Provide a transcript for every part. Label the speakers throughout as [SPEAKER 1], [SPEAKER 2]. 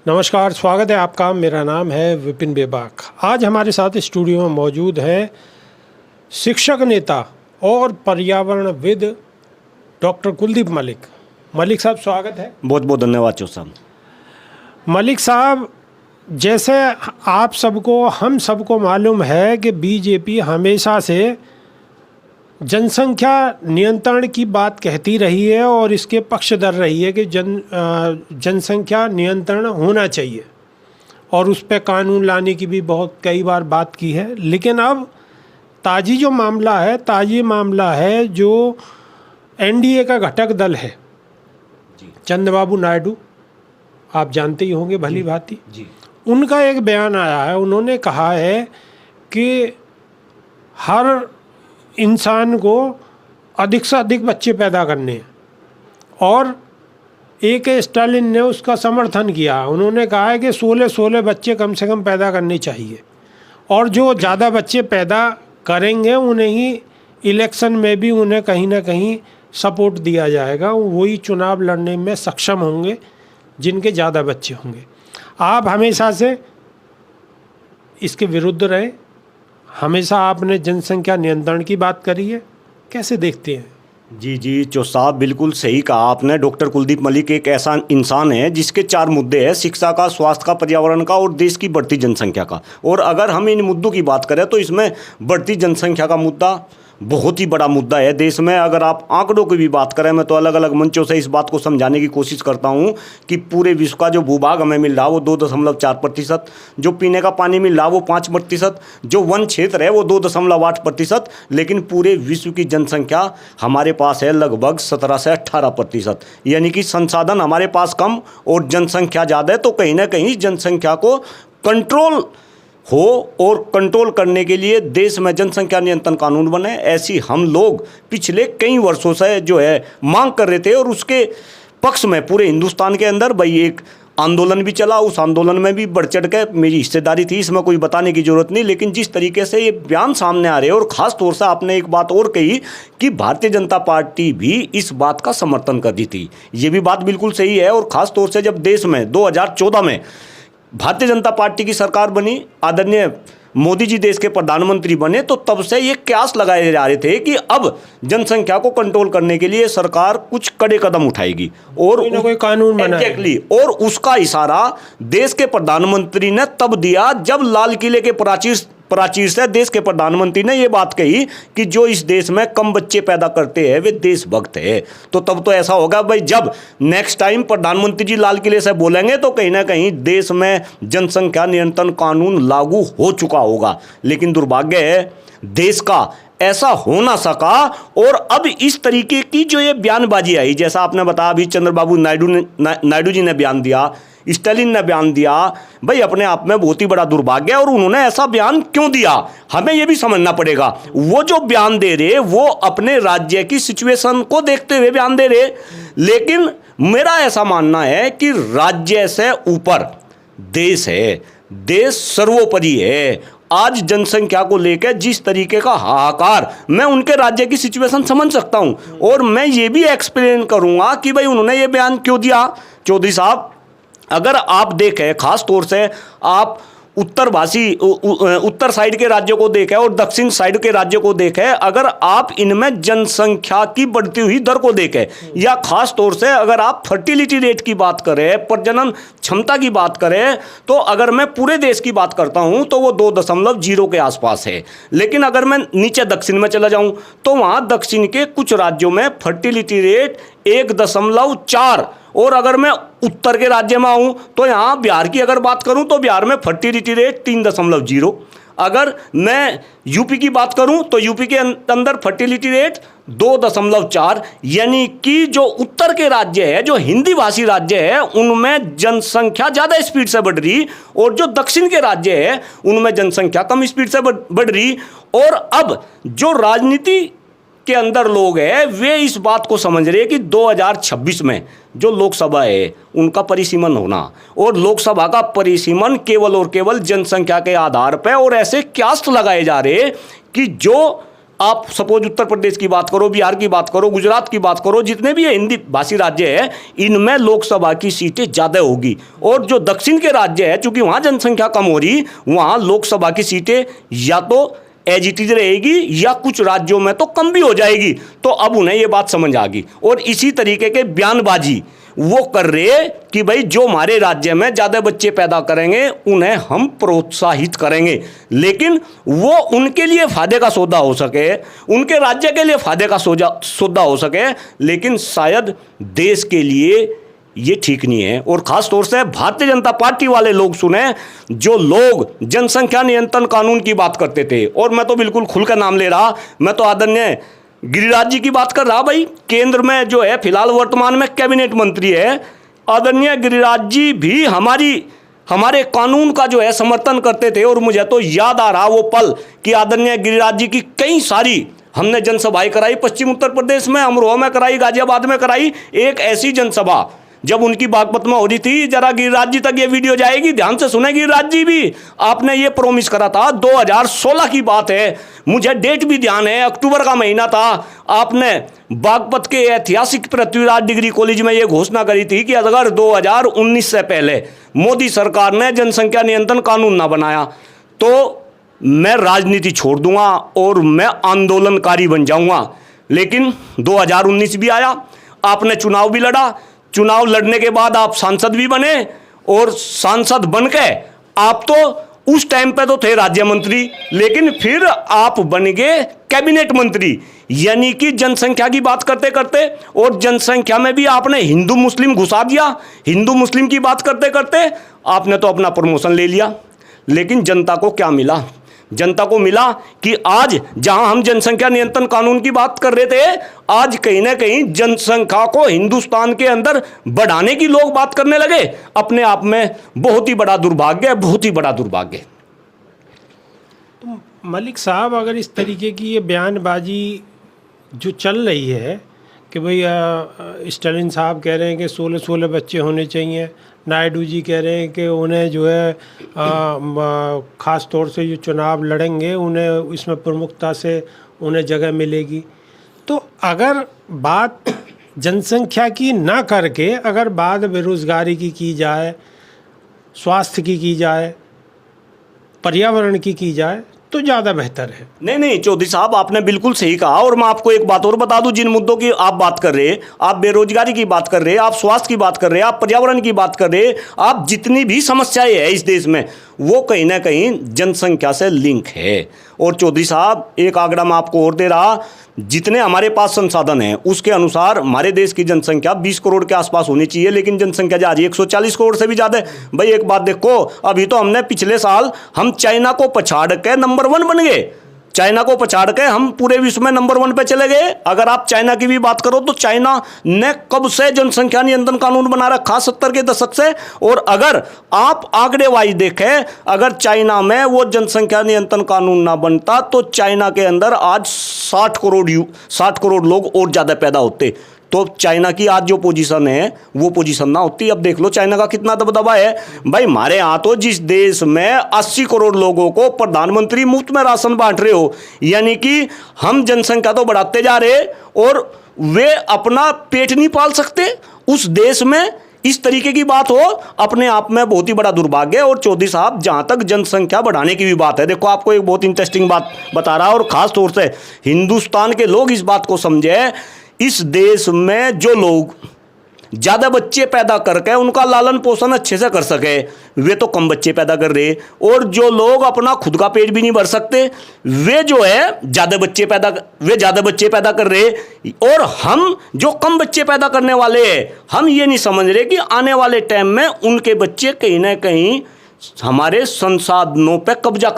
[SPEAKER 1] नमस्कार, स्वागत है आपका। मेरा नाम है विपिन बेबाक। आज हमारे साथ स्टूडियो में मौजूद है शिक्षक नेता और पर्यावरणविद डॉक्टर कुलदीप मलिक। मलिक साहब, स्वागत है।
[SPEAKER 2] बहुत बहुत धन्यवाद चौ साहब।
[SPEAKER 1] मलिक साहब, जैसे आप सबको, हम सबको मालूम है कि बीजेपी हमेशा से जनसंख्या नियंत्रण की बात कहती रही है और इसके पक्षधर रही है कि जनसंख्या नियंत्रण होना चाहिए और उस पर कानून लाने की भी बहुत कई बार बात की है। लेकिन अब ताज़ा मामला है जो एनडीए का घटक दल है, चंद्रबाबू नायडू, आप जानते ही होंगे भली भांति। उनका एक बयान आया है। उन्होंने कहा है कि हर इंसान को अधिक से अधिक बच्चे पैदा करने हैं और A.K. स्टालिन ने उसका समर्थन किया। उन्होंने कहा है कि 16 बच्चे कम से कम पैदा करने चाहिए और जो ज़्यादा बच्चे पैदा करेंगे उन्हें ही इलेक्शन में भी उन्हें कहीं ना कहीं सपोर्ट दिया जाएगा। वही चुनाव लड़ने में सक्षम होंगे जिनके ज़्यादा बच्चे होंगे। आप हमेशा से इसके विरुद्ध रहे, हमेशा आपने जनसंख्या नियंत्रण की बात करी है, कैसे देखते हैं?
[SPEAKER 2] जी चौ साहब, बिल्कुल सही कहा आपने। डॉक्टर कुलदीप मलिक एक ऐसा इंसान है जिसके 4 मुद्दे हैं: शिक्षा का, स्वास्थ्य का, पर्यावरण का और देश की बढ़ती जनसंख्या का। और अगर हम इन मुद्दों की बात करें तो इसमें बढ़ती जनसंख्या का मुद्दा बहुत ही बड़ा मुद्दा है देश में। अगर आप आंकड़ों की भी बात करें, मैं तो अलग अलग मंचों से इस बात को समझाने की कोशिश करता हूं कि पूरे विश्व का जो भूभाग हमें मिल रहा वो 2.4%, जो पीने का पानी मिल रहा वो 5%, जो वन क्षेत्र है वो 2.8%, लेकिन पूरे विश्व की जनसंख्या हमारे पास है लगभग 17 से 18%। यानी कि संसाधन हमारे पास कम और जनसंख्या ज़्यादा है। तो कहीं ना कहीं जनसंख्या को कंट्रोल हो और कंट्रोल करने के लिए देश में जनसंख्या नियंत्रण कानून बने, ऐसी हम लोग पिछले कई वर्षों से जो है मांग कर रहे थे। और उसके पक्ष में पूरे हिंदुस्तान के अंदर भाई एक आंदोलन भी चला। उस आंदोलन में भी बढ़ चढ़ के मेरी हिस्सेदारी थी, इसमें कोई बताने की जरूरत नहीं। लेकिन जिस तरीके से ये बयान सामने आ रहे हैं, और ख़ास तौर से आपने एक बात और कही कि भारतीय जनता पार्टी भी इस बात का समर्थन कर दी थी, ये भी बात बिल्कुल सही है। और ख़ास तौर से जब देश में 2014 में भारतीय जनता पार्टी की सरकार बनी, आदरणीय मोदी जी देश के प्रधानमंत्री बने, तो तब से ये कयास लगाए जा रहे थे कि अब जनसंख्या को कंट्रोल करने के लिए सरकार कुछ कड़े कदम उठाएगी और
[SPEAKER 1] कोई कानून बनाएगी।
[SPEAKER 2] और उसका इशारा देश के प्रधानमंत्री ने तब दिया जब लाल किले के प्राचीर से देश के प्रधानमंत्री ने यह बात कही कि जो इस देश में कम बच्चे पैदा करते हैं वे देशभक्त है। तो तब तो ऐसा होगा भाई, जब नेक्स्ट टाइम प्रधानमंत्री जी लाल किले से बोलेंगे तो कहीं ना कहीं देश में जनसंख्या नियंत्रण कानून लागू हो चुका होगा। लेकिन दुर्भाग्य है देश का ऐसा हो ना सका। और अब इस तरीके की जो ये बयानबाजी आई, जैसा आपने बताया, अभी चंद्रबाबू नायडू जी ने बयान दिया, स्टालिन ने बयान दिया, भाई अपने आप में बहुत ही बड़ा दुर्भाग्य है। और उन्होंने ऐसा बयान क्यों दिया, हमें यह भी समझना पड़ेगा। वो जो बयान दे रहे वो अपने राज्य की सिचुएशन को देखते हुए बयान दे रहे। लेकिन मेरा ऐसा मानना है कि राज्य से ऊपर देश है, देश सर्वोपरि है। आज जनसंख्या को लेकर जिस तरीके का हाहाकार, मैं उनके राज्य की सिचुएशन समझ सकता हूं और मैं ये भी एक्सप्लेन करूंगा कि भाई उन्होंने ये बयान क्यों दिया। चौधरी साहब, अगर आप देखें, खास तौर से आप उत्तर साइड के राज्यों को देखें और दक्षिण साइड के राज्यों को देखें, अगर आप इनमें जनसंख्या की बढ़ती हुई दर को देखें, या खास तौर से अगर आप फर्टिलिटी रेट की बात करें, प्रजनन क्षमता की बात करें, तो अगर मैं पूरे देश की बात करता हूं तो वो 2.0 के आसपास है। लेकिन अगर मैं नीचे दक्षिण में चला जाऊं तो वहां दक्षिण के कुछ राज्यों में फर्टिलिटी रेट 1.4, और अगर मैं उत्तर के राज्य में आऊं तो यहाँ बिहार की अगर बात करूं तो बिहार में फर्टिलिटी रेट 3.0। अगर मैं यूपी की बात करूं तो यूपी के अंदर फर्टिलिटी रेट 2.4। यानी कि जो उत्तर के राज्य है, जो हिंदी भाषी राज्य है, उनमें जनसंख्या ज़्यादा स्पीड से बढ़ रही, और जो दक्षिण के राज्य है उनमें जनसंख्या कम स्पीड से बढ़ रही। और अब जो राजनीति के अंदर लोग हैं वे इस बात को समझ रहे हैं कि 2026 में जो लोकसभा है उनका परिसीमन होना, और लोकसभा का परिसीमन केवल और केवल जनसंख्या के आधार पर, और ऐसे क्यास लगाए जा रहे कि जो आप सपोज उत्तर प्रदेश की बात करो, बिहार की बात करो, गुजरात की बात करो, जितने भी हिंदी भाषी राज्य है इनमें लोकसभा की सीटें ज़्यादा होगी। और जो दक्षिण के राज्य है, चूंकि वहाँ जनसंख्या कम हो रही, वहाँ लोकसभा की सीटें या तो एज इट इज रहेगी या कुछ राज्यों में तो कम भी हो जाएगी। तो अब उन्हें ये बात समझ आ गई और इसी तरीके के बयानबाजी वो कर रहे कि भाई जो हमारे राज्य में ज़्यादा बच्चे पैदा करेंगे उन्हें हम प्रोत्साहित करेंगे, लेकिन वो उनके लिए फायदे का सौदा हो सके, उनके राज्य के लिए फायदे का सौदा हो सके, लेकिन शायद देश के लिए ये ठीक नहीं है। और खास तौर से भारतीय जनता पार्टी वाले लोग सुने, जो लोग जनसंख्या नियंत्रण कानून की बात करते थे, और मैं तो बिल्कुल खुलकर नाम ले रहा, मैं तो आदरणीय गिरिराज जी की बात कर रहा। भाई केंद्र में जो है फिलहाल वर्तमान में कैबिनेट मंत्री है, आदरणीय गिरिराज जी भी हमारे कानून का जो है समर्थन करते थे। और मुझे तो याद आ रहा वो पल कि आदरणीय गिरिराज जी की कई सारी हमने जनसभाएं कराई, पश्चिम उत्तर प्रदेश में, अमरोहा में कराई, गाजियाबाद में कराई। एक ऐसी जनसभा जब उनकी बागपत में हो रही थी, जरा गिरिराज जी तक ये वीडियो जाएगी, ध्यान से सुने गिरिराज जी भी, आपने ये प्रॉमिस करा था, 2016 की बात है, मुझे डेट भी ध्यान है, अक्टूबर का महीना था, आपने बागपत के ऐतिहासिक पृथ्वीराज डिग्री कॉलेज में ये घोषणा करी थी कि अगर 2019 से पहले मोदी सरकार ने जनसंख्या नियंत्रण कानून ना बनाया तो मैं राजनीति छोड़ दूंगा और मैं आंदोलनकारी बन जाऊंगा। लेकिन 2019 भी आया, आपने चुनाव भी लड़ा, चुनाव लड़ने के बाद आप सांसद भी बने, और सांसद बनके आप तो उस टाइम पे तो थे राज्य मंत्री, लेकिन फिर आप बन गए कैबिनेट मंत्री। यानी कि जनसंख्या की बात करते करते और जनसंख्या में भी आपने हिंदू मुस्लिम घुसा दिया। हिंदू मुस्लिम की बात करते करते आपने तो अपना प्रमोशन ले लिया। लेकिन जनता को क्या मिला? जनता को मिला कि आज जहां हम जनसंख्या नियंत्रण कानून की बात कर रहे थे, आज कहीं ना कहीं जनसंख्या को हिंदुस्तान के अंदर बढ़ाने की लोग बात करने लगे। अपने आप में बहुत ही बड़ा दुर्भाग्य है, बहुत ही बड़ा दुर्भाग्य।
[SPEAKER 1] तो मलिक साहब, अगर इस तरीके की ये बयानबाजी जो चल रही है कि भाई स्टालिन साहब कह रहे हैं कि 16 बच्चे होने चाहिए, नायडू जी कह रहे हैं कि उन्हें जो है ख़ास तौर से जो चुनाव लड़ेंगे उन्हें इसमें प्रमुखता से उन्हें जगह मिलेगी, तो अगर बात जनसंख्या की ना करके अगर बात बेरोज़गारी की जाए, स्वास्थ्य की जाए, पर्यावरण की जाए तो ज़्यादा बेहतर है।
[SPEAKER 2] नहीं चौधरी साहब, आपने बिल्कुल सही कहा। और मैं आपको एक बात और बता दूं, जिन मुद्दों की आप बात कर रहे हैं, आप बेरोजगारी की बात कर रहे हैं, आप स्वास्थ्य की बात कर रहे हैं, आप पर्यावरण की बात कर रहे हैं, आप जितनी भी समस्याएं हैं इस देश में वो कहीं ना कहीं जनसंख्या से लिंक है। और चौधरी साहब, एक आंकड़ा मैं आपको और दे रहा, जितने हमारे पास संसाधन हैं उसके अनुसार हमारे देश की जनसंख्या 20 करोड़ के आसपास होनी चाहिए, लेकिन जनसंख्या जा रही है 140 करोड़ से भी ज़्यादा है। भाई एक बात देखो, अभी तो हमने पिछले साल हम चाइना को पछाड़ के नंबर 1 बन गए। चाइना को पछाड़ के हम पूरे विश्व में नंबर 1 पे चले गए। अगर आप चाइना की भी बात करो तो चाइना ने कब से जनसंख्या नियंत्रण कानून बना रखा, 70 के दशक से। और अगर आप आंकड़े वाइज देखें, अगर चाइना में वो जनसंख्या नियंत्रण कानून ना बनता तो चाइना के अंदर आज 60 करोड़ लोग और ज़्यादा पैदा होते, तो चाइना की आज जो पोजीशन है वो पोजीशन ना होती। अब देख लो चाइना का कितना दबदबा है। भाई हमारे यहाँ तो जिस देश में 80 करोड़ लोगों को प्रधानमंत्री मुफ्त में राशन बांट रहे हो, यानी कि हम जनसंख्या तो बढ़ाते जा रहे और वे अपना पेट नहीं पाल सकते, उस देश में इस तरीके की बात हो, अपने आप में बहुत ही बड़ा दुर्भाग्य है। और चौधरी साहब, जहां तक जनसंख्या बढ़ाने की भी बात है, देखो आपको एक बहुत इंटरेस्टिंग बात बता रहा, और खास तौर से हिंदुस्तान के लोग इस बात को समझे, इस देश में जो लोग ज़्यादा बच्चे पैदा करके उनका लालन पोषण अच्छे से कर सके वे तो कम बच्चे पैदा कर रहे, और जो लोग अपना खुद का पेट भी नहीं भर सकते वे जो है ज़्यादा बच्चे पैदा कर रहे। और हम जो कम बच्चे पैदा करने वाले हैं, हम ये नहीं समझ रहे कि आने वाले टाइम में उनके बच्चे कहीं ना कहीं हमारे संसाधनों पर कब्जा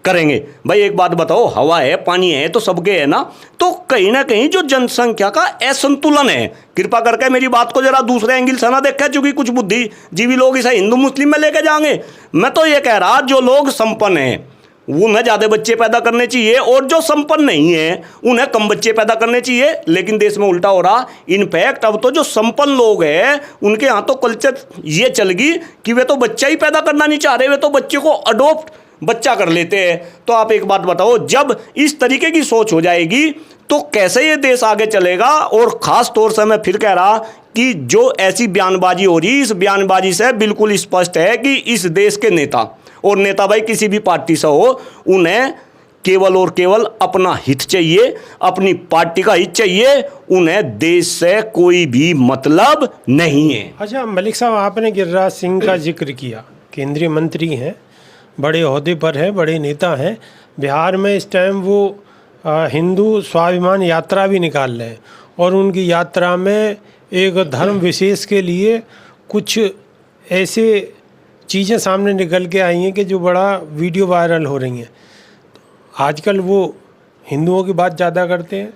[SPEAKER 2] करेंगे। भाई एक बात बताओ, हवा है, पानी है तो सबके है ना, तो कहीं ना कहीं जो जनसंख्या का असंतुलन है, कृपा करके मेरी बात को जरा दूसरे एंगल से ना देखें, क्योंकि कुछ बुद्धिजीवी लोग इसे हिंदू मुस्लिम में लेके जाएंगे। मैं तो ये कह रहा, जो लोग संपन्न हैं उन्हें ज़्यादा बच्चे पैदा करने चाहिए, और जो संपन्न नहीं है उन्हें कम बच्चे पैदा करने चाहिए। लेकिन देश में उल्टा हो रहा। इनफैक्ट अब तो जो संपन्न लोग हैं उनके यहाँ तो कल्चर ये चल गई कि वे तो बच्चा ही पैदा करना नहीं चाह रहे, वे तो बच्चे को अडॉप्ट बच्चा कर लेते हैं। तो आप एक बात बताओ, जब इस तरीके की सोच हो जाएगी तो कैसे ये देश आगे चलेगा। और ख़ास तौर से मैं फिर कह रहा कि जो ऐसी बयानबाजी हो रही, इस बयानबाजी से बिल्कुल स्पष्ट है कि इस देश के नेता, और नेता भाई किसी भी पार्टी से हो, उन्हें केवल और केवल अपना हित चाहिए, अपनी पार्टी का हित चाहिए, उन्हें देश से कोई भी मतलब नहीं है।
[SPEAKER 1] अच्छा मलिक साहब, आपने गिरिराज सिंह का जिक्र किया, केंद्रीय मंत्री हैं, बड़े ओहदे पर हैं, बड़े नेता हैं। बिहार में इस टाइम वो हिंदू स्वाभिमान यात्रा भी निकाल रहे हैं, और उनकी यात्रा में एक धर्म विशेष के लिए कुछ ऐसे चीज़ें सामने निकल के आई हैं कि जो बड़ा वीडियो वायरल हो रही हैं। आजकल वो हिंदुओं की बात ज़्यादा करते हैं,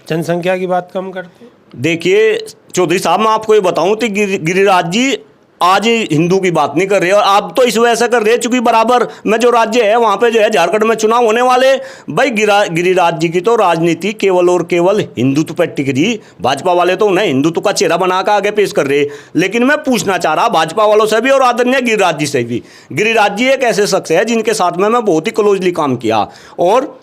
[SPEAKER 1] जनसंख्या की बात कम करते हैं।
[SPEAKER 2] देखिए चौधरी साहब, मैं आपको ये बताऊं कि गिरिराज जी आज हिंदू की बात नहीं कर रहे, और आप तो इस वजह से कर रहे हैं चूंकि बराबर में जो राज्य है वहाँ पे जो है झारखंड में चुनाव होने वाले। भाई गिरिराज जी की तो राजनीति केवल और केवल हिंदुत्व पर टिक रही। भाजपा वाले तो उन्हें हिंदुत्व का चेहरा बनाकर आगे पेश कर रहे। लेकिन मैं पूछना चाह रहा भाजपा वालों से भी और आदरणीय गिरिराज जी से भी, गिरिराज जी एक ऐसे शख्स है जिनके साथ में मैं बहुत ही क्लोजली काम किया, और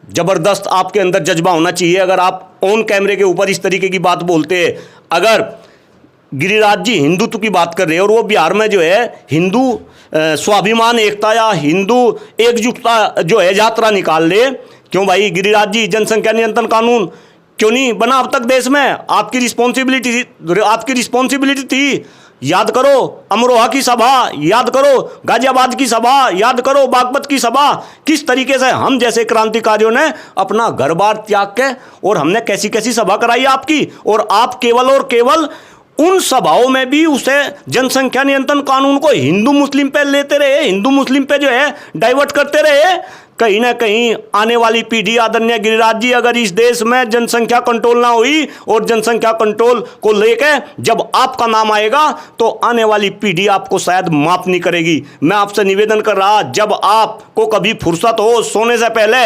[SPEAKER 2] जबरदस्त आपके अंदर जज्बा होना चाहिए अगर आप ऑन कैमरे के ऊपर इस तरीके की बात बोलते हैं। अगर गिरिराज जी हिंदुत्व की बात कर रहे हैं और वो बिहार में जो है हिंदू स्वाभिमान एकता या हिंदू एकजुटता जो है यात्रा निकाल रहे, क्यों भाई गिरिराज जी जनसंख्या नियंत्रण कानून क्यों नहीं बना अब तक देश में? आपकी रिस्पॉन्सिबिलिटी थी। याद करो अमरोहा की सभा, याद करो गाजियाबाद की सभा, याद करो बागपत की सभा। किस तरीके से हम जैसे क्रांतिकारियों ने अपना घर बार त्याग के और हमने कैसी कैसी सभा कराई आपकी, और आप केवल और केवल उन सभाओं में भी उसे जनसंख्या नियंत्रण कानून को हिंदू मुस्लिम पे लेते रहे, हिंदू मुस्लिम पे जो है डाइवर्ट करते रहे। कहीं ना कहीं आने वाली पीढ़ी, आदरणीय गिरिराज जी, अगर इस देश में जनसंख्या कंट्रोल ना हुई और जनसंख्या कंट्रोल को लेकर जब आपका नाम आएगा तो आने वाली पीढ़ी आपको शायद माफ नहीं करेगी। मैं आपसे निवेदन कर रहा, जब आपको कभी फुर्सत हो सोने से पहले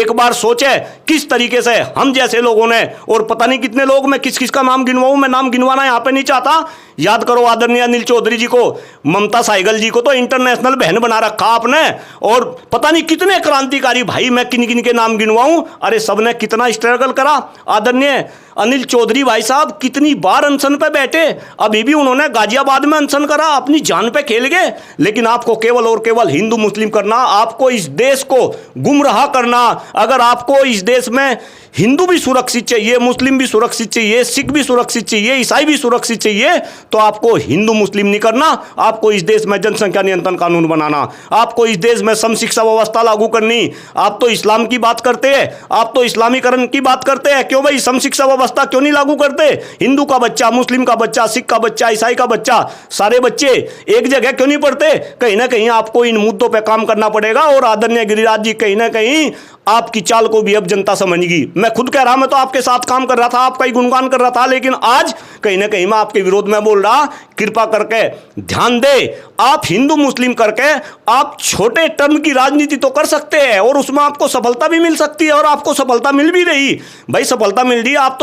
[SPEAKER 2] एक बार सोचे किस तरीके से हम जैसे लोगों ने, और पता नहीं कितने लोग, मैं किस किस का नाम गिनवाऊं, मैं नाम गिनवाना यहाँ पे नहीं चाहता। याद करो आदरणीय अनिल चौधरी जी को, ममता साइगल जी को तो इंटरनेशनल बहन बना रखा आपने, और पता नहीं कितने क्रांतिकारी भाई, मैं किन किन के नाम गिनवाऊं, अरे सबने कितना स्ट्रगल करा। आदरणीय अनिल चौधरी भाई साहब कितनी बार अनशन पे बैठे, अभी भी उन्होंने गाजियाबाद में अनशन करा, अपनी जान पे खेल गए। लेकिन आपको केवल और केवल हिंदू मुस्लिम करना, आपको इस देश को गुमराह करना। अगर आपको इस देश में हिंदू भी सुरक्षित चाहिए, मुस्लिम भी सुरक्षित चाहिए, सिख भी सुरक्षित चाहिए, ईसाई भी सुरक्षित चाहिए, तो आपको हिंदू मुस्लिम नहीं करना, आपको इस देश में जनसंख्या नियंत्रण कानून बनाना, आपको इस देश में सम शिक्षा व्यवस्था लागू करनी। आप तो इस्लाम की बात करते हैं, आप तो इस्लामीकरण की बात करते हैं, क्यों भाई सम शिक्षा व्यवस्था क्यों नहीं लागू करते? हिंदू का बच्चा, मुस्लिम का बच्चा, सिख का बच्चा, ईसाई का बच्चा, सारे बच्चे एक जगह क्यों नहीं पढ़ते? कहीं ना कहीं आपको इन मुद्दों पर काम करना पड़ेगा। और आदरणीय गिरिराज जी, कहीं ना कहीं आपकी चाल को भी अब जनता समझेगी। मैं खुद कह रहा, मैं तो आपके साथ काम कर रहा था, आपका ही गुणगान कर रहा था, लेकिन आज कहीं ना कहीं मैं आपके विरोध में बोल रहा। कृपा करके ध्यान दे, आप हिंदू मुस्लिम करके आप छोटे टर्म की राजनीति तो कर सकते हैं और उसमें आपको सफलता भी मिल सकती है, और आपको सफलता मिल भी रही। भाई सफलता मिल रही, आप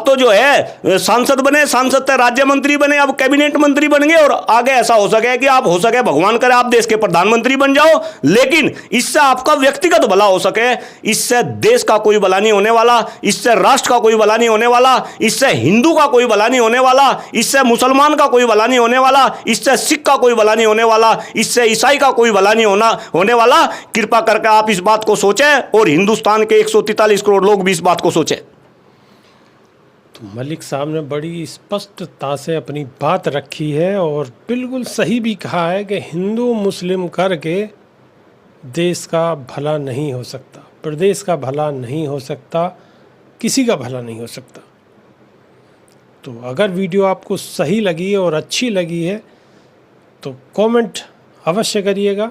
[SPEAKER 2] तो जो है सांसद बने, सांसद से राज्य मंत्री बने, अब कैबिनेट मंत्री बन गए, और आगे ऐसा हो सके कि आप, हो सके भगवान करे, आप देश के प्रधानमंत्री बन जाओ। लेकिन इससे आपका व्यक्तिगत भला हो सके, इससे देश का कोई भला नहीं होने वाला, इससे राष्ट्र का कोई भला नहीं होने वाला, इससे हिंदू का कोई भला नहीं होने वाला, इससे मुसलमान का कोई भला नहीं होने वाला, इससे सिख का कोई भला नहीं होने वाला, इससे ईसाई का कोई भला नहीं होने वाला। कृपा करके आप इस बात को सोचें, और हिंदुस्तान के 143 करोड़ लोग भी इस बात को सोचें।
[SPEAKER 1] तो मलिक साहब ने बड़ी स्पष्टता से अपनी बात रखी है, और बिल्कुल सही भी कहा है कि हिंदू मुस्लिम करके देश का भला नहीं हो सकता, प्रदेश का भला नहीं हो सकता, किसी का भला नहीं हो सकता। तो अगर वीडियो आपको सही लगी और अच्छी लगी है तो कमेंट अवश्य करिएगा,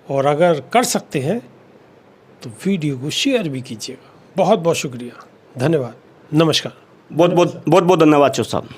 [SPEAKER 1] और अगर कर सकते हैं तो वीडियो को शेयर भी कीजिएगा। बहुत बहुत शुक्रिया, धन्यवाद, नमस्कार।
[SPEAKER 2] बहुत बहुत धन्यवाद चौधरी साहब।